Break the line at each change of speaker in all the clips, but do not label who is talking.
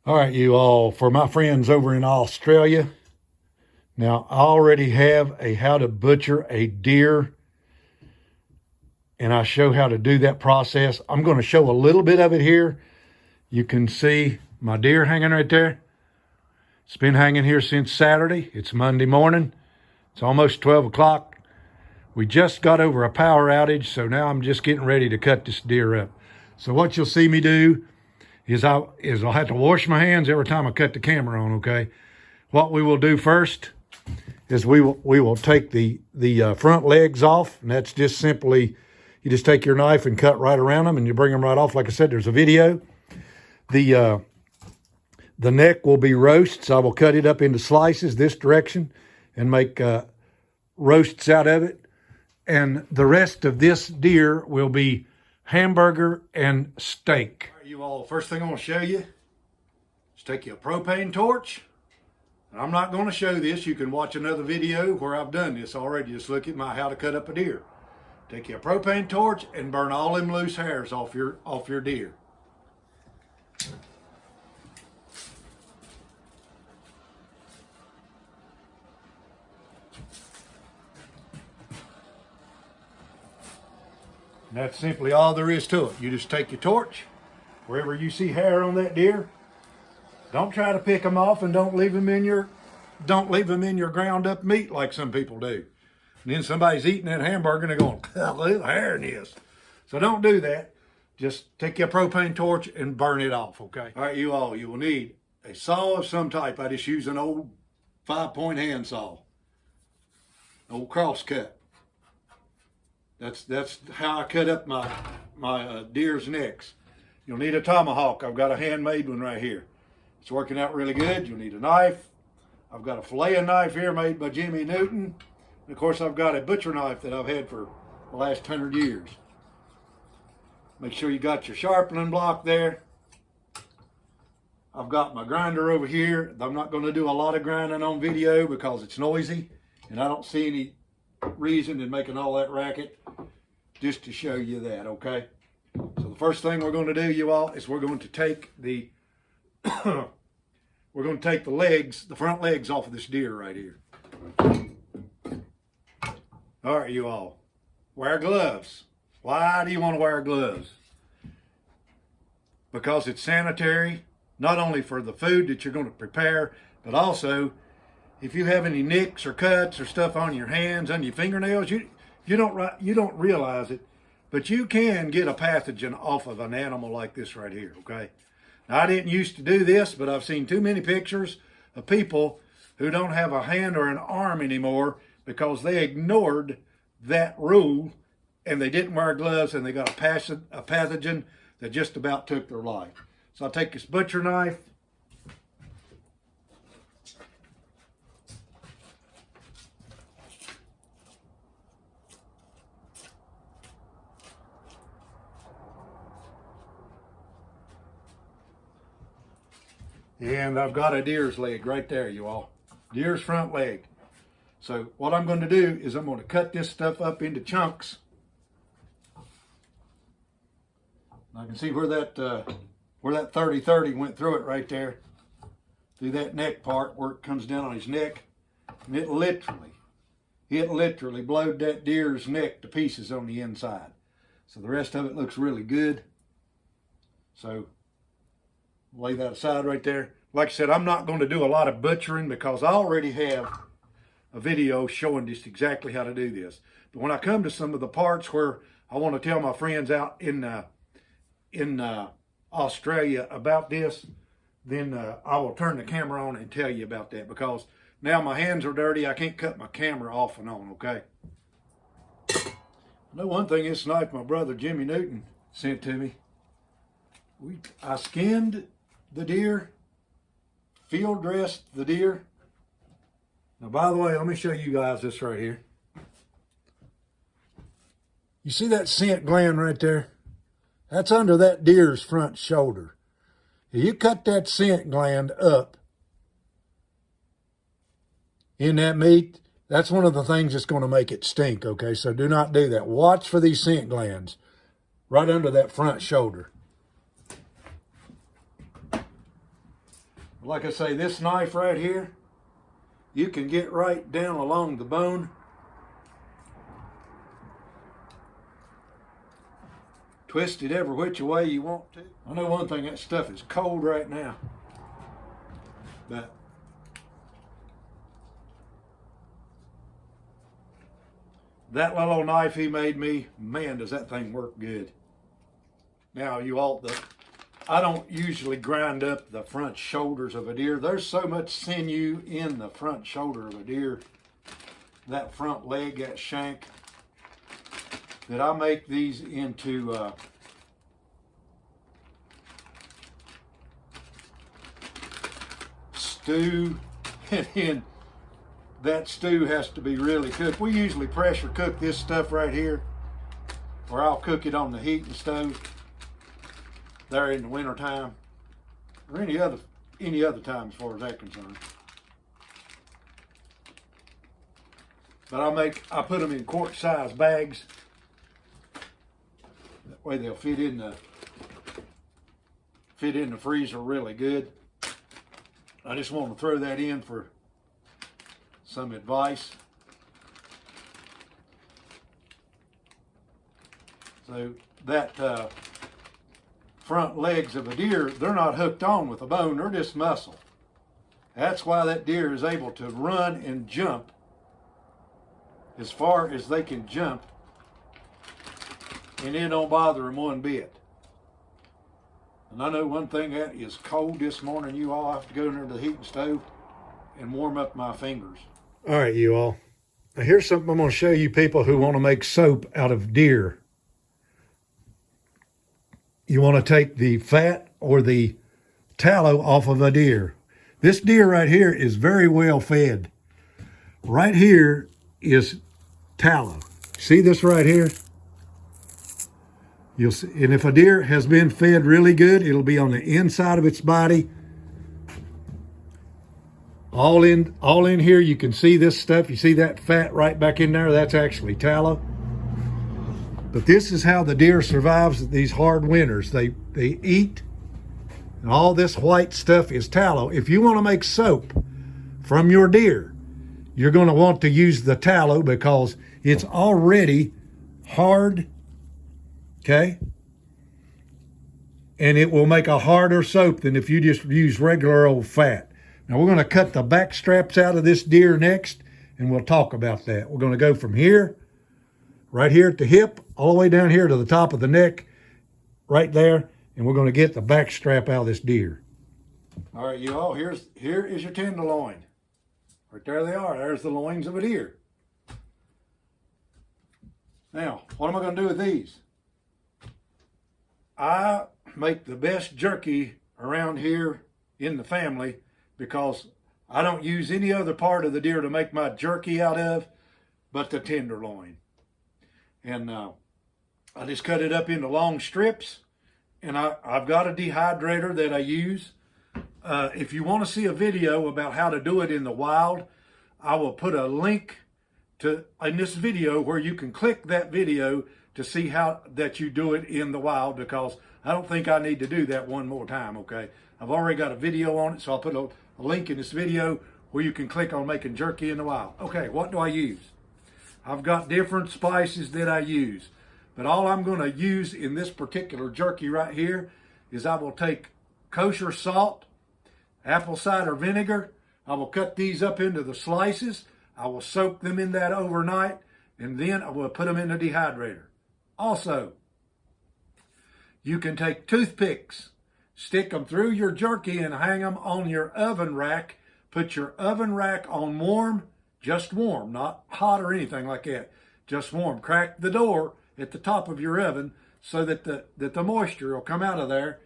All right, you all, for my friends over in Australia, now I already have a how to butcher a deer, and I show how to do that process. I'm going to show a little bit of it here. You can see my deer hanging right there. It's been hanging here since Saturday. It's Monday morning. It's almost 12 o'clock. We just got over a power outage, so now I'm just getting ready to cut this deer up. So what you'll see me do is I'll have to wash my hands every time I cut the camera on, okay? What we will do first is we will take the front legs off, and that's just simply, you just take your knife and cut right around them, and you bring them right off. Like I said, there's a video. The neck will be roasts. I will cut it up into slices this direction and make roasts out of it. And the rest of this deer will be hamburger and steak. All right, you all, first thing I want to show you is take you a propane torch. And I'm not going to show this. You can watch another video where I've done this already. Just look at my how to cut up a deer. Take you a propane torch and burn all them loose hairs off your deer. And that's simply all there is to it. You just take your torch, wherever you see hair on that deer, don't try to pick them off, and don't leave them in your ground up meat like some people do. And then somebody's eating that hamburger and they're going, oh, look at the hair in this. So don't do that. Just take your propane torch and burn it off, okay? All right, you all, you will need a saw of some type. I just use an old 5-point handsaw, old crosscut. That's how I cut up my deer's necks. You'll need a tomahawk. I've got a handmade one right here. It's working out really good. You'll need a knife. I've got a filleting knife here made by Jimmy Newton. And of course, I've got a butcher knife that I've had for the last 100 years. Make sure you got your sharpening block there. I've got my grinder over here. I'm not going to do a lot of grinding on video because it's noisy, and I don't see any reason in making all that racket, just to show you that, okay? So the first thing we're going to do, you all, is we're going to take the legs, the front legs off of this deer right here. All right, you all, wear gloves. Why do you want to wear gloves? Because it's sanitary, not only for the food that you're going to prepare, but also if you have any nicks or cuts or stuff on your hands, on your fingernails, you don't realize it, but you can get a pathogen off of an animal like this right here, okay? Now, I didn't used to do this, but I've seen too many pictures of people who don't have a hand or an arm anymore because they ignored that rule and they didn't wear gloves, and they got a pathogen that just about took their life. So I'll take this butcher knife. And I've got a deer's leg right there, you all. Deer's front leg. So what I'm going to do is I'm going to cut this stuff up into chunks. I can see where that 30-30 went through it right there. Through that neck part where it comes down on his neck. And it literally blowed that deer's neck to pieces on the inside. So the rest of it looks really good. So lay that aside right there. Like I said, I'm not going to do a lot of butchering because I already have a video showing just exactly how to do this. But when I come to some of the parts where I want to tell my friends out in Australia about this, then I will turn the camera on and tell you about that, because now my hands are dirty. I can't cut my camera off and on, okay? I know one thing, this knife my brother Jimmy Newton sent to me. I skinned the deer, field dressed the deer. Now, by the way, let me show you guys this right here. You see that scent gland right there? That's under that deer's front shoulder. If you cut that scent gland up in that meat, that's one of the things that's going to make it stink, okay? So do not do that. Watch for these scent glands right under that front shoulder. Like I say, this knife right here, you can get right down along the bone. Twist it every which way you want to. I know one thing, that stuff is cold right now. But that little knife he made me, man, does that thing work good. Now, you all, I don't usually grind up the front shoulders of a deer. There's so much sinew in the front shoulder of a deer, that front leg, that shank, that I make these into stew, and then that stew has to be really cooked. We usually pressure cook this stuff right here, or I'll cook it on the heating stove there in the winter time, or any other time as far as that's concerned. But I put them in quart size bags. That way they'll fit in the freezer really good. I just want to throw that in for some advice. So that front legs of a deer, they're not hooked on with a bone, they're just muscle. That's why that deer is able to run and jump as far as they can jump, and it don't bother them one bit. And I know one thing, that is cold this morning. You all have to go into the heating stove and warm up my fingers. All right, you all. Now here's something I'm going to show you people who want to make soap out of deer. You want to take the fat or the tallow off of a deer. This deer right here is very well fed. Right here is tallow. See this right here? You'll see, and if a deer has been fed really good, it'll be on the inside of its body. All in here, you can see this stuff. You see that fat right back in there? That's actually tallow. But this is how the deer survives these hard winters. They eat, and all this white stuff is tallow. If you want to make soap from your deer, you're going to want to use the tallow because it's already hard, okay? And it will make a harder soap than if you just use regular old fat. Now we're going to cut the back straps out of this deer next, and we'll talk about that. We're going to go from here, right here at the hip, all the way down here to the top of the neck, right there, and we're going to get the back strap out of this deer. All right, you all, here is your tenderloin. Right there they are. There's the loins of a deer. Now, what am I going to do with these? I make the best jerky around here in the family because I don't use any other part of the deer to make my jerky out of but the tenderloin. And I just cut it up into long strips, and I've got a dehydrator that I use. If you want to see a video about how to do it in the wild, I will put a link in this video where you can click that video to see how that you do it in the wild, because I don't think I need to do that one more time, okay? I've already got a video on it, so I'll put a link in this video where you can click on making jerky in the wild. Okay, what do I use? I've got different spices that I use, but all I'm going to use in this particular jerky right here is I will take kosher salt, apple cider vinegar. I will cut these up into the slices. I will soak them in that overnight, and then I will put them in the dehydrator. Also, you can take toothpicks, stick them through your jerky and hang them on your oven rack. Put your oven rack on warm, just warm, not hot or anything like that, just warm. Crack the door at the top of your oven so that the moisture will come out of there.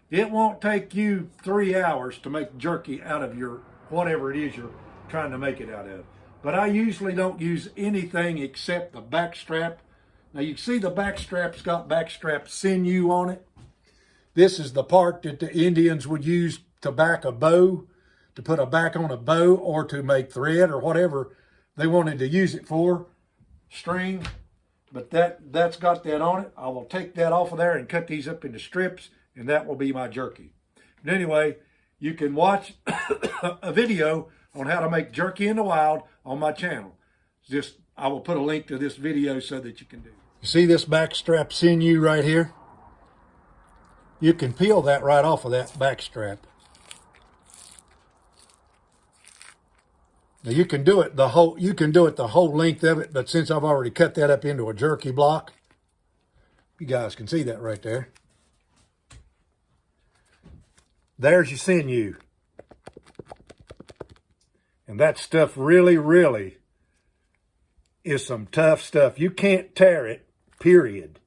It won't take you 3 hours to make jerky out of your whatever it is you're trying to make it out of. But I usually don't use anything except the backstrap. Now you can see the backstrap's got backstrap sinew on it. This is the part that the Indians would use to back a bow, to put a back on a bow, or to make thread or whatever they wanted to use it for, string. But that's got that on it. I will take that off of there and cut these up into strips, and that will be my jerky. But anyway, you can watch a video on how to make jerky in the wild on my channel. Just, I will put a link to this video so that you can do it. You see this backstrap sinew right here? You can peel that right off of that backstrap. Now you can do it the whole length of it, but since I've already cut that up into a jerky block, you guys can see that right there. There's your sinew. And that stuff really, really is some tough stuff. You can't tear it, period.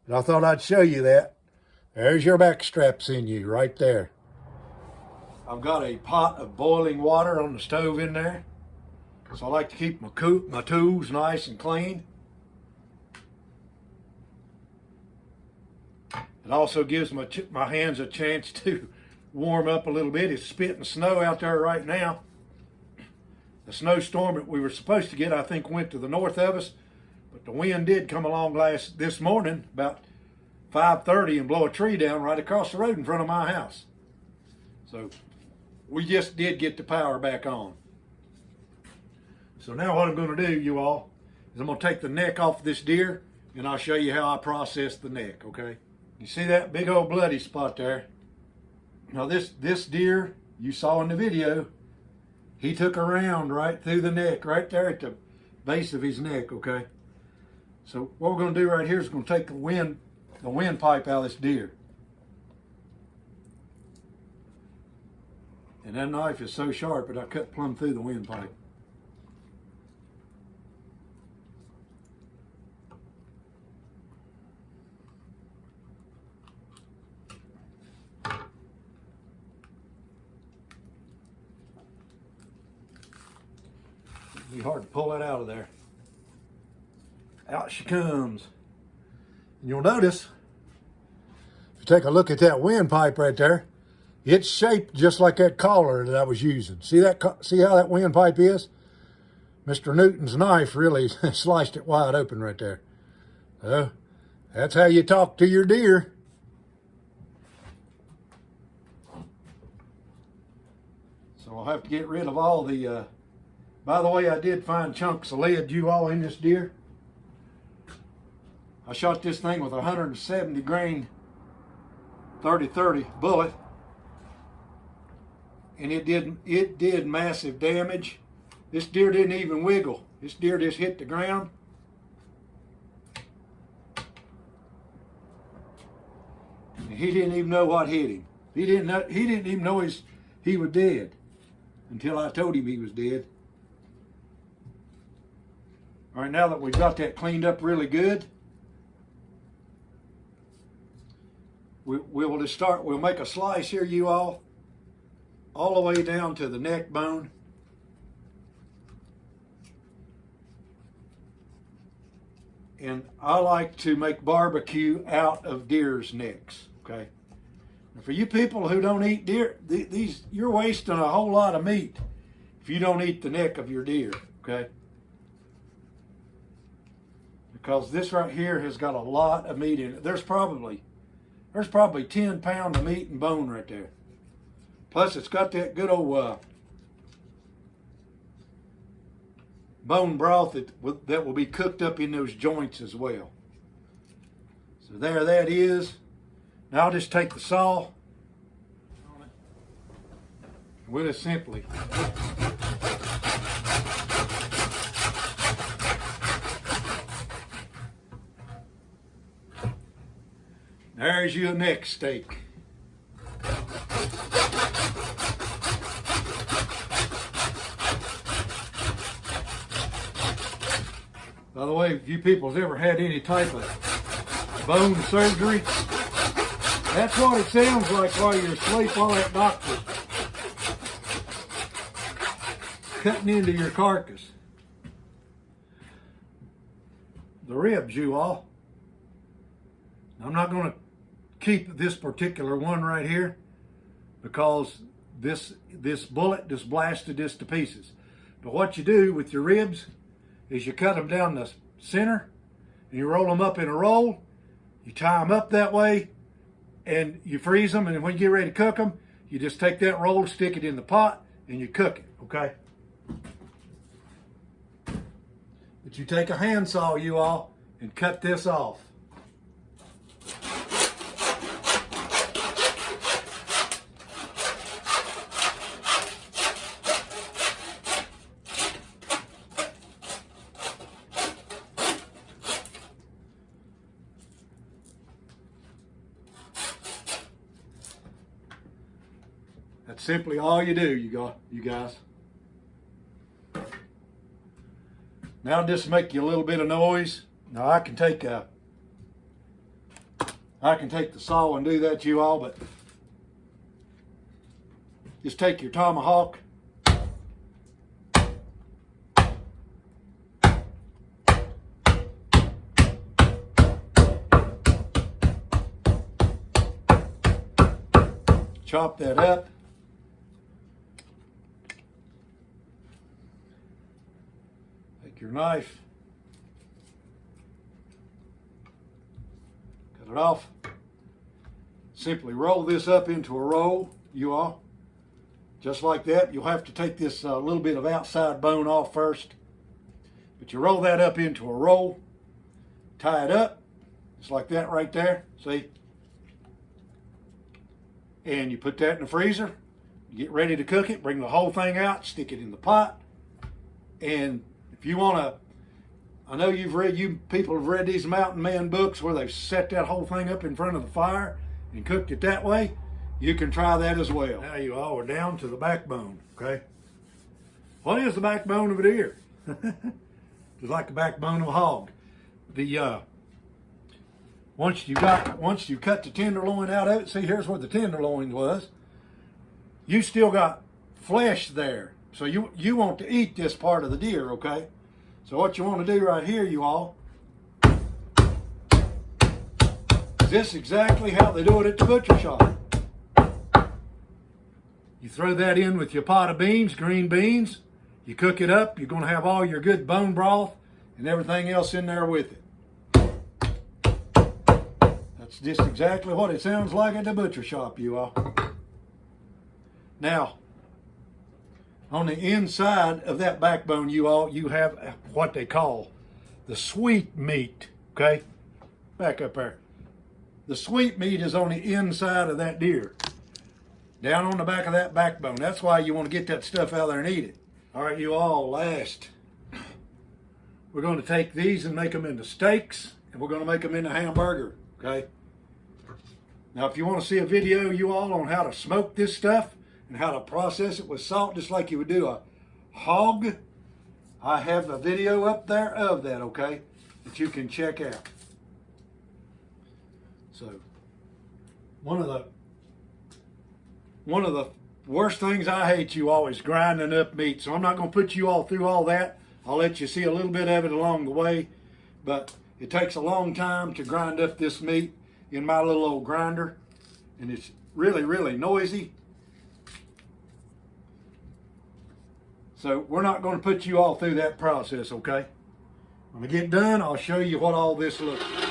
And I thought I'd show you that. There's your backstrap sinew right there. I've got a pot of boiling water on the stove in there. So I like to keep my tools nice and clean. It also gives my hands a chance to warm up a little bit. It's spitting snow out there right now. The snowstorm that we were supposed to get, I think, went to the north of us. But the wind did come along this morning about 5:30 and blow a tree down right across the road in front of my house. So we just did get the power back on. So now what I'm going to do, you all, is I'm going to take the neck off this deer and I'll show you how I process the neck, okay? You see that big old bloody spot there? Now this deer you saw in the video, he took a round right through the neck, right there at the base of his neck, okay? So what we're going to do right here is going to take the windpipe out of this deer. And that knife is so sharp that I cut plumb through the windpipe. It'd be hard to pull that out of there. Out she comes. And you'll notice, if you take a look at that windpipe right there, it's shaped just like that collar that I was using. See how that windpipe is? Mr. Newton's knife really sliced it wide open right there. So that's how you talk to your deer. So I'll have to get rid of all the, by the way, I did find chunks of lead, you all, in this deer. I shot this thing with a 170 grain 30-30 bullet. And it did massive damage. This deer didn't even wiggle. This deer just hit the ground. And he didn't even know what hit him. He didn't even know he was dead until I told him he was dead. All right, now that we've got that cleaned up really good, we'll just start. We'll make a slice here, you all the way down to the neck bone. And I like to make barbecue out of deer's necks, okay? Now for you people who don't eat deer, you're wasting a whole lot of meat if you don't eat the neck of your deer, okay? Because this right here has got a lot of meat in it. There's probably 10 pounds of meat and bone right there. Plus, it's got that good old bone broth that will be cooked up in those joints as well. So there that is. Now I'll just take the saw. We'll just simply there's your neck steak. By the way, if you people's ever had any type of bone surgery, that's what it sounds like while you're asleep, while that doctor's cutting into your carcass. The ribs, you all. I'm not going to keep this particular one right here because this bullet just blasted this to pieces. But what you do with your ribs is you cut them down the center and you roll them up in a roll. You tie them up that way and you freeze them, and when you get ready to cook them, you just take that roll, stick it in the pot, and you cook it, okay? But you take a handsaw, you all, and cut this off. That's simply all you do, you guys. Now just make you a little bit of noise. Now I can take the saw and do that, you all, but just take your tomahawk. Chop that up. Take your knife. Cut it off. Simply roll this up into a roll, you all. Just like that. You'll have to take this little bit of outside bone off first. But you roll that up into a roll. Tie it up. Just like that right there. See? And you put that in the freezer. You get ready to cook it. Bring the whole thing out. Stick it in the pot. And if you want to, I know you people have read these mountain man books where they've set that whole thing up in front of the fire and cooked it that way. You can try that as well. Now you all are down to the backbone, okay? What is the backbone of a deer? It's like the backbone of a hog. Once you cut the tenderloin out of it, see, here's where the tenderloin was. You still got flesh there. So you want to eat this part of the deer, okay? So what you want to do right here, you all, is this exactly how they do it at the butcher shop. You throw that in with your pot of beans, green beans. You cook it up. You're going to have all your good bone broth and everything else in there with it. That's just exactly what it sounds like at the butcher shop, you all. Now, on the inside of that backbone, you all, you have what they call the sweet meat, okay? Back up there. The sweet meat is on the inside of that deer. Down on the back of that backbone. That's why you want to get that stuff out there and eat it. All right, you all, last. We're going to take these and make them into steaks, and we're going to make them into hamburger, okay? Now, if you want to see a video, you all, on how to smoke this stuff and how to process it with salt, just like you would do a hog, I have a video up there of that, okay, that you can check out. So, one of the worst things I hate, you all, is grinding up meat. So I'm not going to put you all through all that. I'll let you see a little bit of it along the way. But it takes a long time to grind up this meat in my little old grinder. And it's really, really noisy. So we're not going to put you all through that process, okay? When I get done, I'll show you what all this looks like.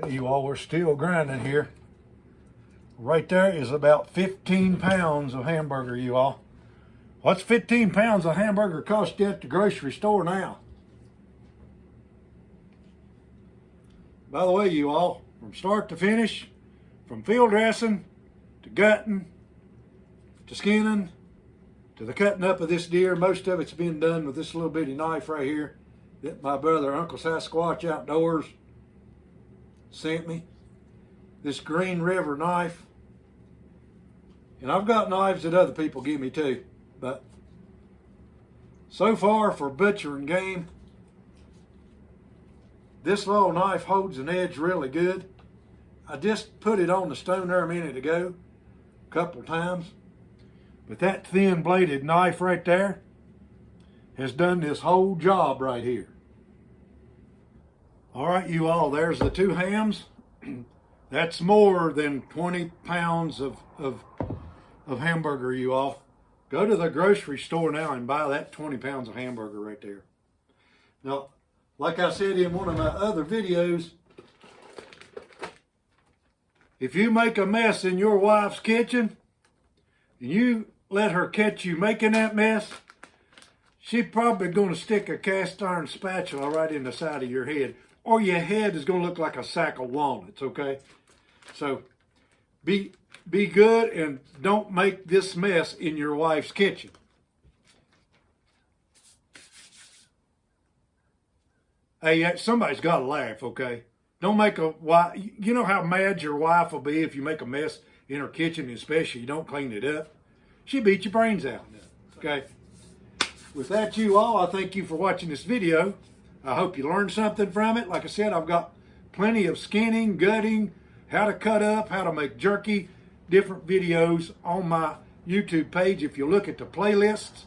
You all, we're still grinding here. Right there is about 15 pounds of hamburger, you all. What's 15 pounds of hamburger cost you at the grocery store now? By the way, you all, from start to finish, from field dressing to gutting to skinning to the cutting up of this deer, most of it's been done with this little bitty knife right here that my brother, Uncle Sasquatch Outdoors, sent me. This Green River knife. And I've got knives that other people give me too. But so far for butchering game, this little knife holds an edge really good. I just put it on the stone there a minute ago, a couple times. But that thin bladed knife right there has done this whole job right here. All right, you all, there's the two hams. That's more than 20 pounds of of hamburger, you all. Go to the grocery store now and buy that 20 pounds of hamburger right there. Now, like I said in one of my other videos, if you make a mess in your wife's kitchen and you let her catch you making that mess, she's probably going to stick a cast iron spatula right in the side of your head, or your head is going to look like a sack of walnuts, okay? So be good and don't make this mess in your wife's kitchen. Hey, somebody's got to laugh, okay? Don't make a wife. You know how mad your wife will be if you make a mess in her kitchen, especially you don't clean it up. She beat your brains out, okay? With that, you all, I thank you for watching this video. I hope you learned something from it. Like I said, I've got plenty of skinning, gutting, how to cut up, how to make jerky, different videos on my YouTube page. If you look at the playlists,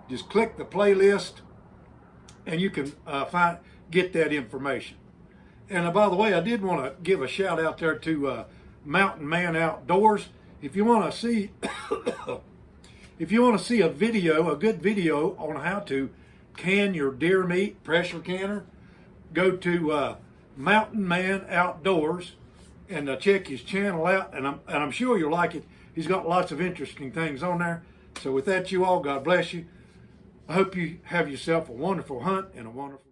just click the playlist and you can get that information. And by the way, I did want to give a shout out there to Mountain Man Outdoors. If you want to see, a video, a good video on how to can your deer meat, pressure canner, go to Mountain Man Outdoors and check his channel out. And I'm sure you'll like it. He's got lots of interesting things on there. So with that, you all, God bless you. I hope you have yourself a wonderful hunt and a wonderful